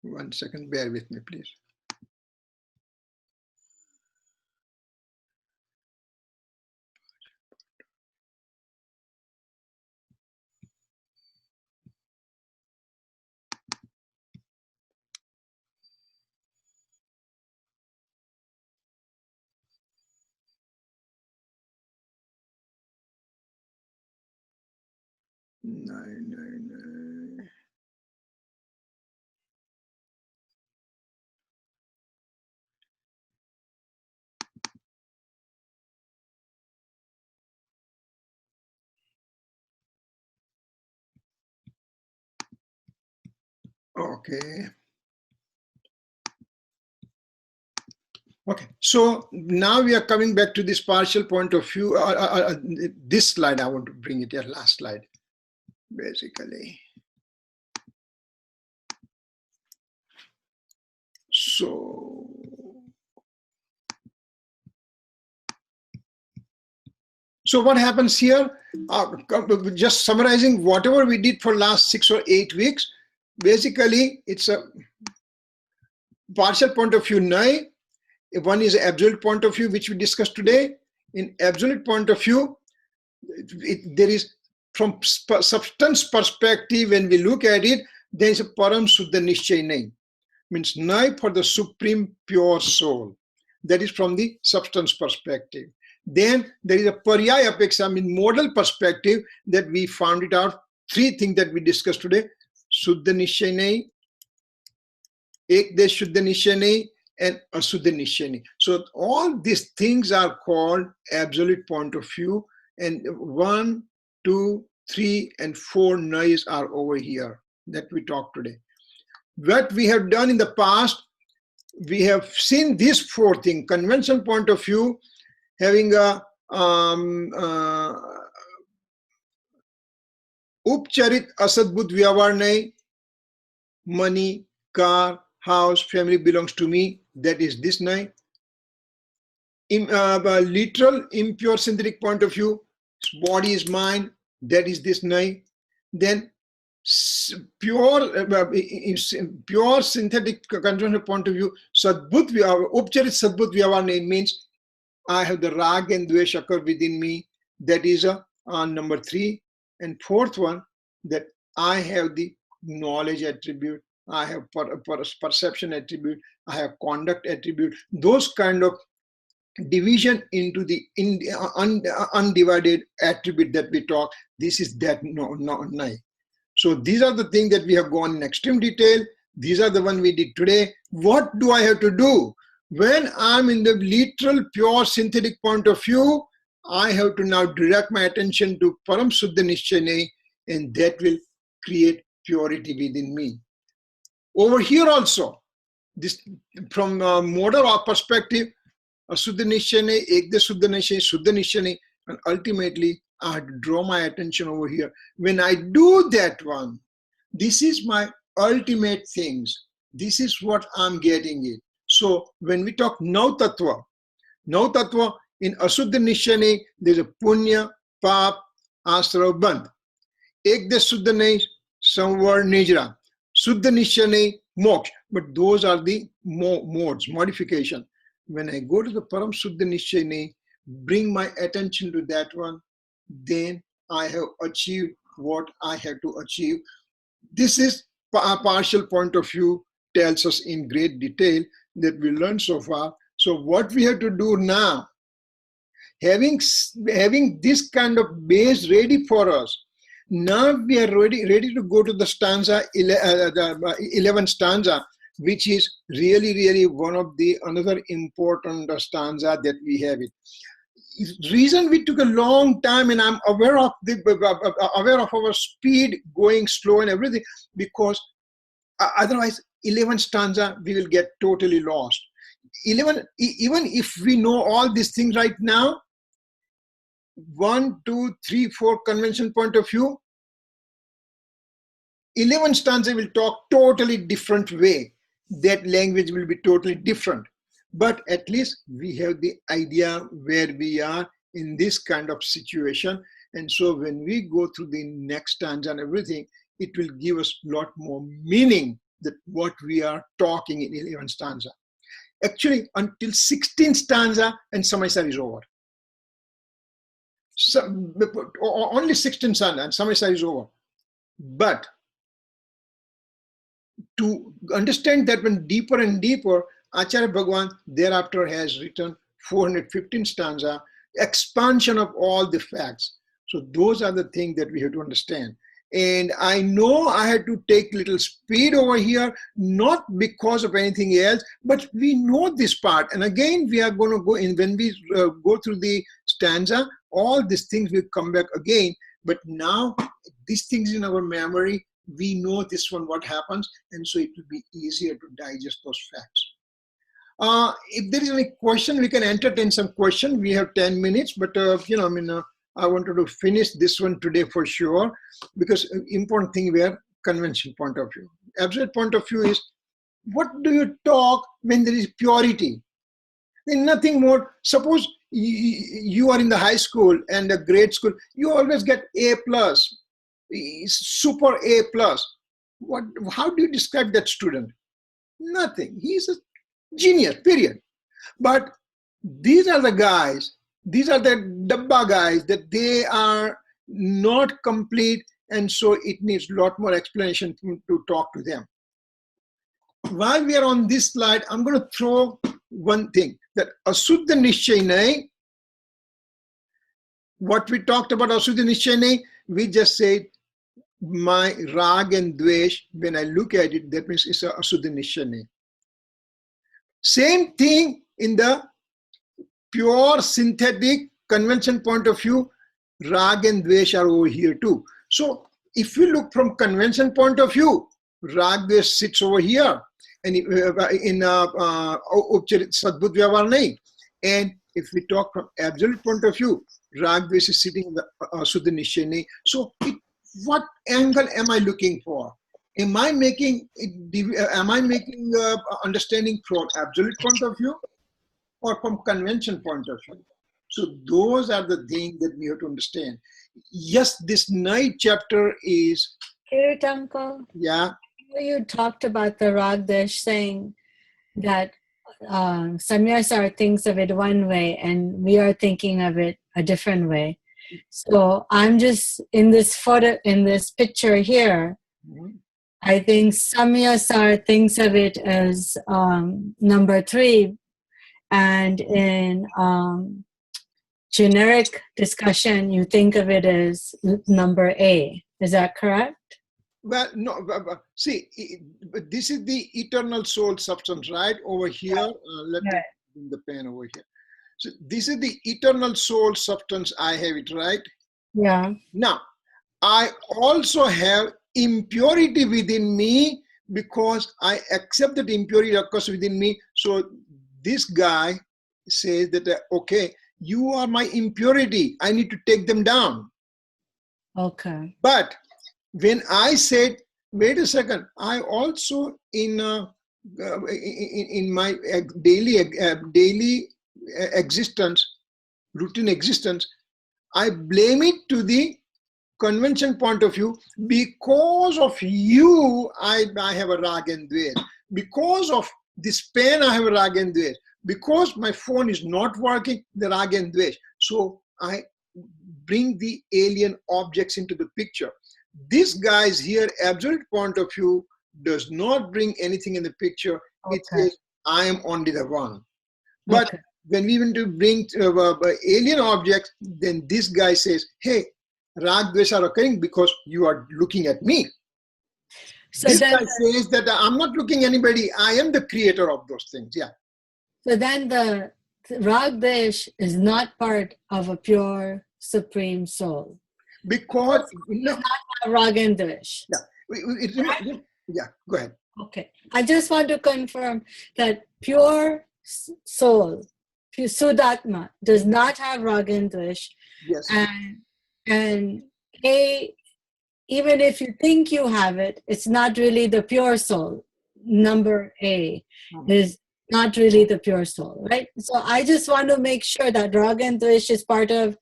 one second, bear with me, please. No. Okay. Okay, so now we are coming back to this partial point of view. This slide, I want to bring it here, last slide, basically. So what happens here? Just summarizing whatever we did for last 6 or 8 weeks. Basically, it's a partial point of view. Nai. One is absolute point of view, which we discussed today. In absolute point of view, there is, from substance perspective, when we look at it, there is a Param Suddha Nishchayani. Means Nai for the supreme pure soul. That is from the substance perspective. Then there is a paryaya apeksha, mean modal perspective, that we found it out. Three things that we discussed today: Suddha Nishchay Nahi, Ekdesh Shuddha Nishchay Nahi, and Asuddha Nishchay Nahi. So all these things are called absolute point of view, and 1, 2, 3, and 4 Nayas are over here that we talked today. What we have done in the past, we have seen these 4 things: conventional point of view, having a Upcharit Asadbhut Vyavahar Nahi, money, car, house, family belongs to me, that is this Nahi. Literal, impure synthetic point of view, body is mine, that is this Nahi. Then pure synthetic conventional point of view, Sadbhut Vyavahar, Upcharit Sadbhut Vyavahar Nahi means I have the rag and dvesh occur within me, that is number 3. And 4th one, that I have the knowledge attribute, I have perception attribute, I have conduct attribute. Those kind of division into the undivided attribute that we talk, this is that Nai. So these are the things that we have gone in extreme detail. These are the one we did today. What do I have to do? When I'm in the literal pure synthetic point of view, I have to now direct my attention to Param Suddha Nishchay Nahi, and that will create purity within me. Over here also, this from modal perspective, Asuddha Nishchay Nahi, Ekdesh Shuddha Nishchay, Shuddha Nishchay Nahi, and ultimately I have to draw my attention over here. When I do that one, this is my ultimate things. This is what I'm getting it. So when we talk Nau Tattva in Asuddha Nishchay Nahi, there's a Punya, Pap, Asra, Bandh. Ekdesh Shuddha Nahi, Samvar, Nijra. Shuddha Nishchay Nahi, Moksha. But those are the modes, modification. When I go to the Param Shuddha Nishchay Nahi, bring my attention to that one, then I have achieved what I have to achieve. This is a partial point of view, tells us in great detail that we learned so far. So what we have to do now, having this kind of base ready for us, now we are ready to go to the stanza, the 11th stanza, which is really one of the another important stanza that we have it. Reason we took a long time, and I'm aware of our speed going slow and everything, because otherwise 11th stanza we will get totally lost. Even if we know all these things right now, 1, 2, 3, 4 convention point of view, 11th stanza will talk totally different way. That language will be totally different. But at least we have the idea where we are in this kind of situation. And so when we go through the next stanza and everything, it will give us a lot more meaning that what we are talking in 11th stanza. Actually, until 16th stanza and Samaysar is over. So, only 16th stanza and Samaysar is over. But to understand that one deeper and deeper, Acharya Bhagwan thereafter has written 415 stanza, expansion of all the facts. So those are the things that we have to understand. And I know I had to take little speed over here, not because of anything else, but we know this part. And again, we are going to go in, when we go through the stanza, all these things will come back again. But now these things in our memory, we know this one, what happens. And so it will be easier to digest those facts. If there is any question, we can entertain some question. We have 10 minutes, but I wanted to finish this one today for sure, because important thing where convention point of view. Absolute point of view is, what do you talk when there is purity? Then nothing more. Suppose you are in the high school and a grade school, you always get A+, super A+. How do you describe that student? Nothing. He's a genius, period. But these are the guys, these are the dabba guys, that they are not complete, and so it needs a lot more explanation to talk to them. While we are on this slide, I'm going to throw one thing, that Asuddha Nishchay Nahi, what we talked about Asuddhi Nishchayane, we just said my rag and dvesh, when I look at it, that means it's a Asuddhi Nishchayane. Same thing in the pure synthetic convention point of view, rag and dvesh are over here too. So if you look from convention point of view, rag dvesh sits over here, and in Upcharit Sadbut Vyavahar nahi. And if we talk from absolute point of view, rag dvesh is sitting in the Asuddhi Nishchayane. So what angle am I looking for? Am I making understanding from absolute point of view or from convention point of view? So those are the things that we have to understand. Yes, this ninth chapter is... Kirit uncle, Yeah. you talked about the Ragdesh saying that Samaysar thinks of it one way and we are thinking of it a different way. So I'm just in this photo, in this picture here, I think Samaysar thinks of it as number 3, and in generic discussion, you think of it as number A. Is that correct? Well, no, see, this is the eternal soul substance, right? Over here, let me bring the pen over here. So this is the eternal soul substance, I have it, right? Yeah. Now, I also have impurity within me because I accept that impurity occurs within me. So this guy says that, okay, you are my impurity. I need to take them down. Okay. But when I said, wait a second, I also in my daily existence, routine existence, I blame it to the convention point of view. Because of you, I have a rag and dvesh. Because of this pen, I have a rag and dvesh. Because my phone is not working, the rag and dvesh. So I bring the alien objects into the picture. This guy's here, absolute point of view, does not bring anything in the picture. Okay. It says, I am only the one. But when we want to bring alien objects, then this guy says, hey, rag dvesh are occurring because you are looking at me. So this guy says that I'm not looking at anybody. I am the creator of those things. Yeah. So then the rag dvesh is not part of a pure supreme soul. Because it's not rag and dvesh. Yeah. Yeah, go ahead. Okay. I just want to confirm that pure soul, pure Sudatma, does not have rag and dvesh. Yes. And even if you think you have it, it's not really the pure soul. Number A is not really the pure soul, right? So I just want to make sure that rag and dvesh is part of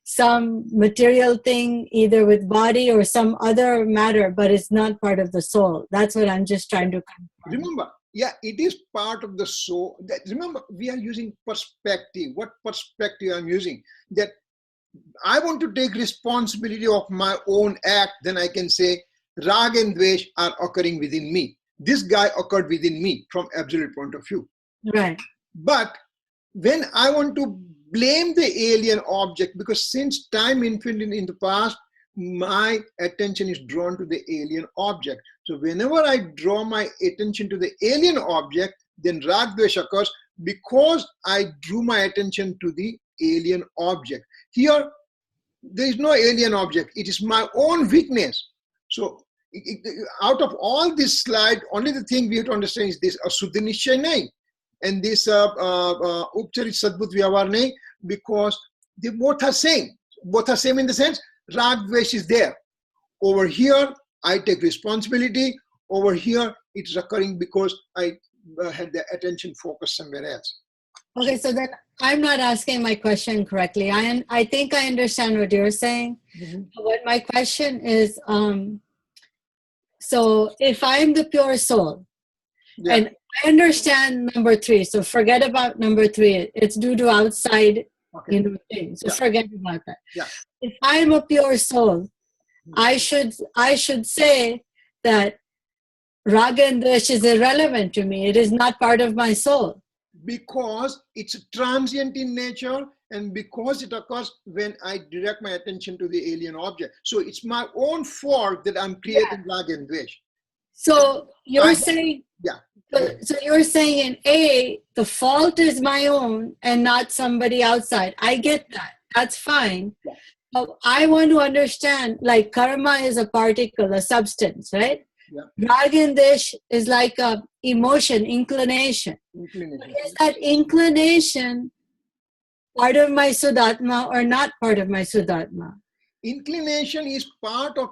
some material thing, either with body or some other matter, but it's not part of the soul. That's what I'm just trying to confirm. Remember, yeah, it is part of the soul. Remember, we are using perspective. What perspective I'm using? That I want to take responsibility of my own act, then I can say rag and dvesh are occurring within me. This guy occurred within me from absolute point of view. Right. But when I want to blame the alien object, because since time infinite in the past, my attention is drawn to the alien object. So whenever I draw my attention to the alien object, then rag dvesh occurs because I drew my attention to the alien object. Here, there is no alien object. It is my own weakness. So out of all this slide, only the thing we have to understand is this Asuddhi Nishchayane and this Upcharit Sadbut Vyavahar nahi, because they both are same. Both are same in the sense, rag dvesh is there. Over here, I take responsibility. Over here, it's occurring because I had the attention focused somewhere else. Okay, so then I'm not asking my question correctly. I think I understand what you're saying. What my question is, so if I'm the pure soul, and I understand number 3, so forget about number 3. It's due to outside, things. So forget about that. Yeah. If I'm a pure soul, I should say that raga and dvesh is irrelevant to me. It is not part of my soul. Because it's transient in nature, and because it occurs when I direct my attention to the alien object. So it's my own fault that I'm creating rag and dvesh. So you're saying, yeah. So you're saying in A, the fault is my own and not somebody outside. I get that. That's fine. Yeah. But I want to understand, like karma is a particle, a substance, right? Yeah. Rag and dvesh is like a emotion, inclination. Is that inclination part of my Sudatma or not part of my Sudatma? Inclination is part of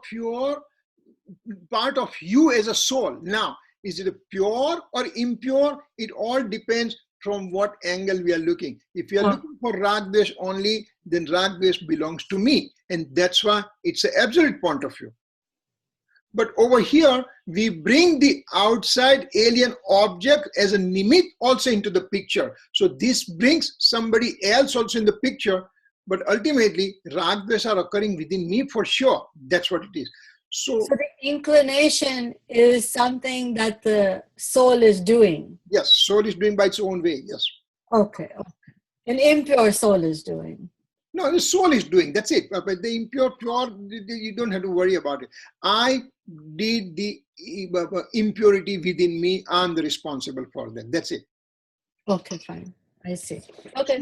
you as a soul. Now, is it pure or impure? It all depends from what angle we are looking. If we are looking for rag dvesh only, then rag dvesh belongs to me, and that's why it's an absolute point of view. But over here, we bring the outside alien object as a nimit also into the picture. So this brings somebody else also in the picture, but ultimately rag dvesh are occurring within me for sure. That's what it is. So the inclination is something that the soul is doing. Yes, soul is doing by its own way, yes. Okay. An impure soul is doing. No, the soul is doing, that's it. But the impure, pure, you don't have to worry about it. I did the impurity within me. I'm the responsible for that. That's it. Okay, fine. I see. Okay.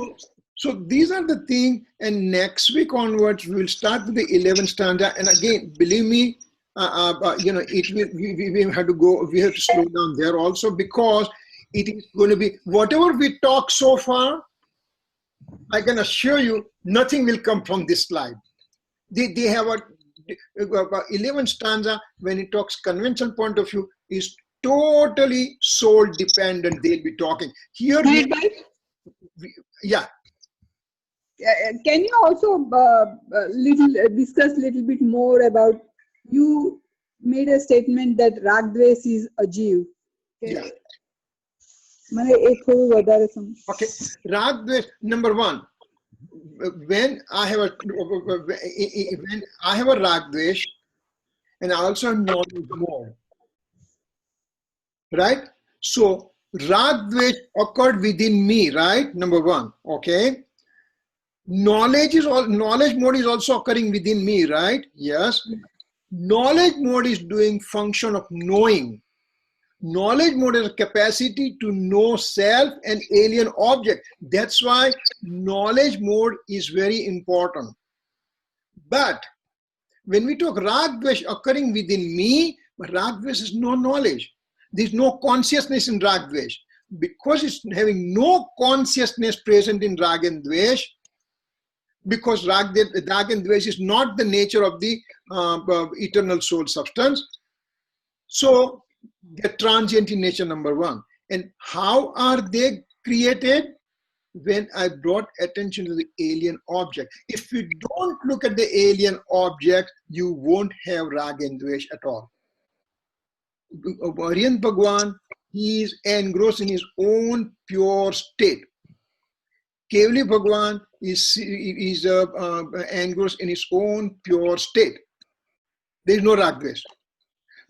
So these are the things, and next week onwards, we will start with the 11th stanza. And again, believe me, it will, we have to go, we have to slow down there also, because it is going to be, whatever we talk so far, I can assure you, nothing will come from this slide. They have a 11th stanza, when it talks conventional point of view, is totally soul dependent. They'll be talking here. Yeah. Can you also discuss a little bit more about, you made a statement that rag dvesh is a jeev. Yeah. Okay. Rag dvesh, number one, when I have a rag dvesh, and I also have knowledge more, right? So rag dvesh occurred within me, right? Number one, okay. Knowledge mode is also occurring within me, right? Yes. Knowledge mode is doing function of knowing. Knowledge mode is a capacity to know self and alien object. That's why knowledge mode is very important. But when we talk rag dvesh occurring within me, rag dvesh is no knowledge. There's no consciousness in rag dvesh. Because it's having no consciousness present in rag and dvesh, because rag and dvesh is not the nature of the eternal soul substance. So they're transient in nature, number one. And how are they created? When I brought attention to the alien object. If you don't look at the alien object, you won't have rag and dvesh at all. Aryan Bhagwan, he is engrossed in his own pure state. Kevali Bhagwan is engrossed in his own pure state. There is no rag dvesh.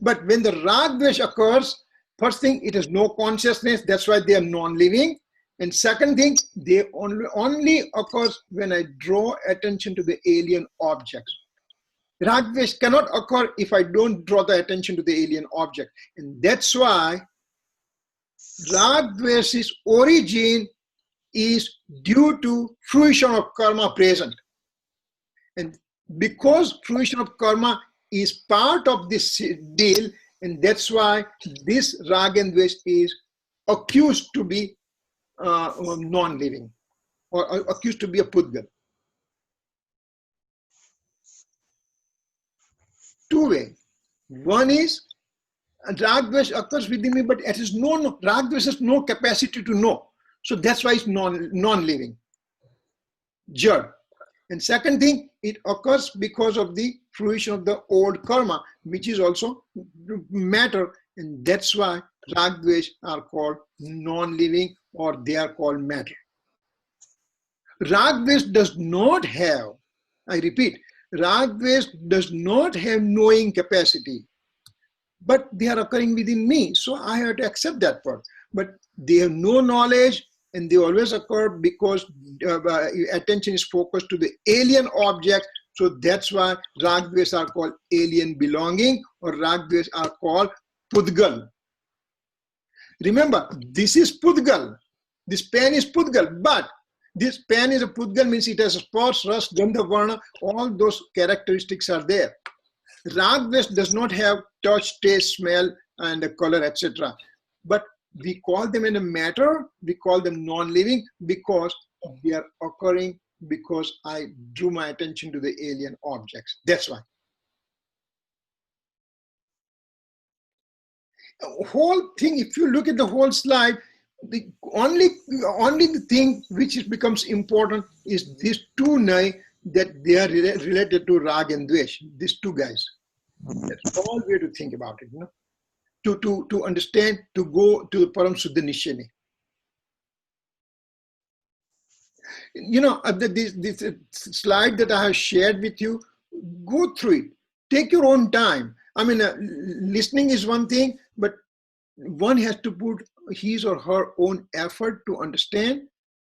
But when the rag dvesh occurs, first thing, it has no consciousness. That's why they are non-living. And second thing, they only occurs when I draw attention to the alien objects. Rag dvesh cannot occur if I don't draw the attention to the alien object. And that's why rag dvesh's origin is due to fruition of karma present. And because fruition of karma is part of this deal, and that's why this rag and dvesh is accused to be non-living, or accused to be a pudgal. Two ways. One is rag dvesh occurs within me, but it is rag dvesh has no capacity to know. So that's why it's non-living. Jad. And second thing, it occurs because of the fruition of the old karma, which is also matter, and that's why rag dvesh are called non-living, or they are called matter. Rag dvesh does not have, I repeat, rag dvesh does not have knowing capacity, but they are occurring within me, so I have to accept that part. But they have no knowledge, and they always occur because attention is focused to the alien object. So that's why ragdvesh are called alien belonging, or ragdvesh are called pudgal. Remember, this is pudgal. This pen is pudgal, but this pen is a pudgal, means it has a spars, ras, gandha, varna, all those characteristics are there. Ragdvesh does not have touch, taste, smell, and color, etc. But we call them in a matter, we call them non-living because they are occurring because I drew my attention to the alien objects. That's why. Whole thing, if you look at the whole slide, the only the thing which becomes important is these two Nai, that they are related to Rag and Dvesh, these two guys. That's all we have to think about it, you know? To understand, to go to Param Suddha Nishchane. You know, this slide that I have shared with you, go through it. Take your own time. I mean, listening is one thing, but one has to put his or her own effort to understand,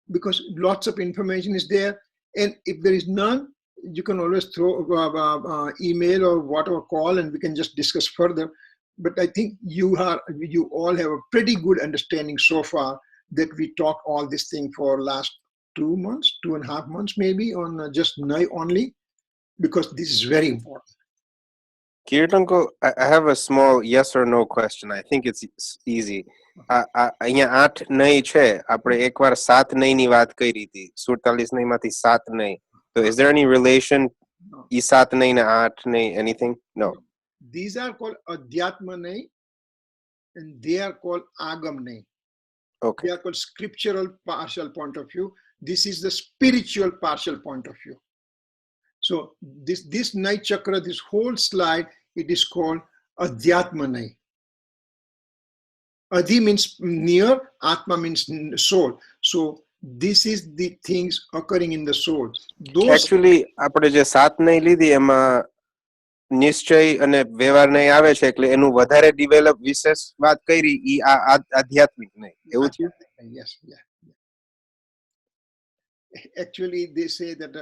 because lots of information is there. And if there is none, you can always throw email or whatever, call, and we can just discuss further. But I think you all have a pretty good understanding so far that we talked all this thing for last 2 months, 2.5 months maybe, on just Nai only, because this is very important. Kirit uncle, I have a small yes or no question. I think it's easy. અહીંયા 8 નઈ છે, આપણે એકવાર 7 નઈ ની વાત કરી હતી, 47 નઈ માંથી 7 નઈ. So is there any relation? ઈ 7 નઈ ને 8 નઈ, anything? No. These are called Adhyatma Nai, and they are called Agam Nai. Okay. They are called scriptural partial point of view. This is the spiritual partial point of view. So this Nai chakra, this whole slide, it is called Adhyatma Nai. Adhi means near, Atma means soul. So this is the things occurring in the soul. Those Actually, આપણે જે 7 નઈ લીધી એમાં નિશ્ચય અને વ્યવહાર નહીં આવે છે, એટલે એનું વધારે ડેવલપ વિશેષ વાત કરી, ઈ આધ્યાત્મિક નહીં, એવું થયું? Yes, yeah. Actually, they say that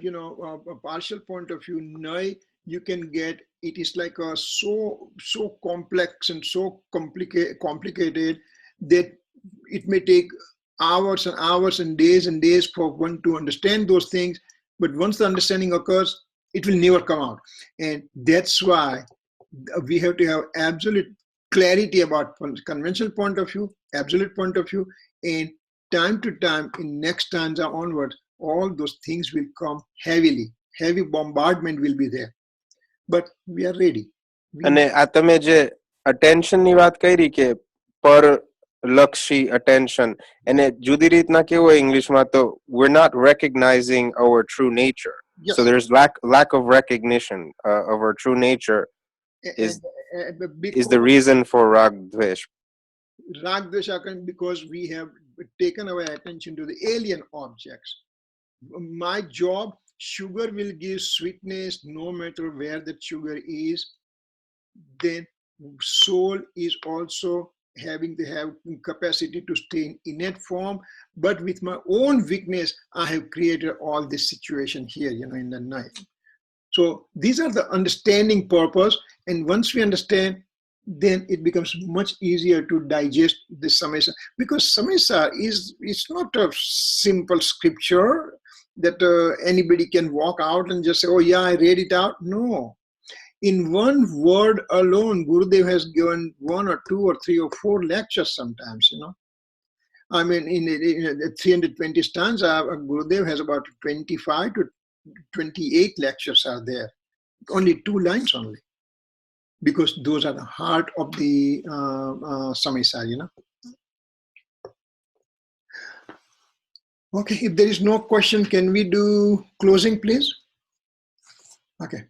you know, a partial point of view, Nai, you can get, it is like a so complex and so complicated that it may take hours and hours and days for one to understand those things. But once the understanding occurs, it will never come out. And that's why we have to have absolute clarity about conventional point of view, absolute point of view, and time to time, in next stanza onwards, all those things will come heavily. Heavy bombardment will be there. But we are ready. અને આ તમે જે attention ની વાત કરી કે પર લક્ષી attention, એને જુદી રીતના કેવું હોય ઇંગ્લિશમાં, તો we're not recognizing our true nature. Yes. So there's lack of recognition of our true nature is the reason for rag dvesh. Rag dvesha, because we have taken our attention to the alien objects. My job, sugar will give sweetness no matter where that sugar is. Then soul is also having to have capacity to stay in innate form, but with my own weakness, I have created all this situation here, you know, in the night. So these are the understanding purpose, and once we understand, then it becomes much easier to digest this Samaysar, because Samaysar it's not a simple scripture that anybody can walk out and just say, oh yeah, I read it out. No. In one word alone, Gurudev has given 1 or 2 or 3 or 4 lectures sometimes, you know. I mean, in 320 stanza, Gurudev has about 25 to 28 lectures are there. Only 2 lines only. Because those are the heart of the Samaysar, you know. Okay, if there is no question, can we do closing, please? Okay.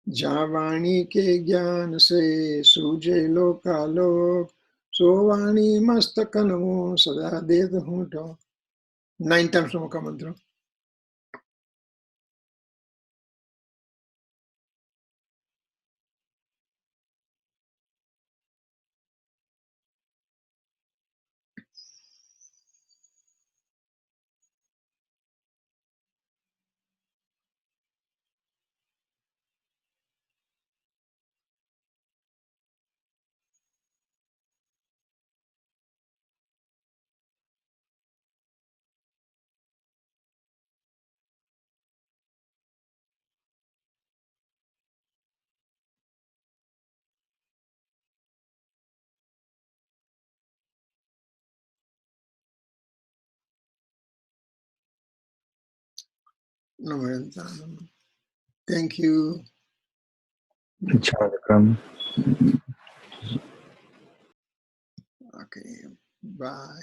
जावाणी के ज्ञान से सूझे लोकालोक, सोवाणी मस्तक नमो सदा देत हूँ तो 9 times नमो का मंत्र. Namayantanam. Thank you. Chandrakam. Okay. Bye.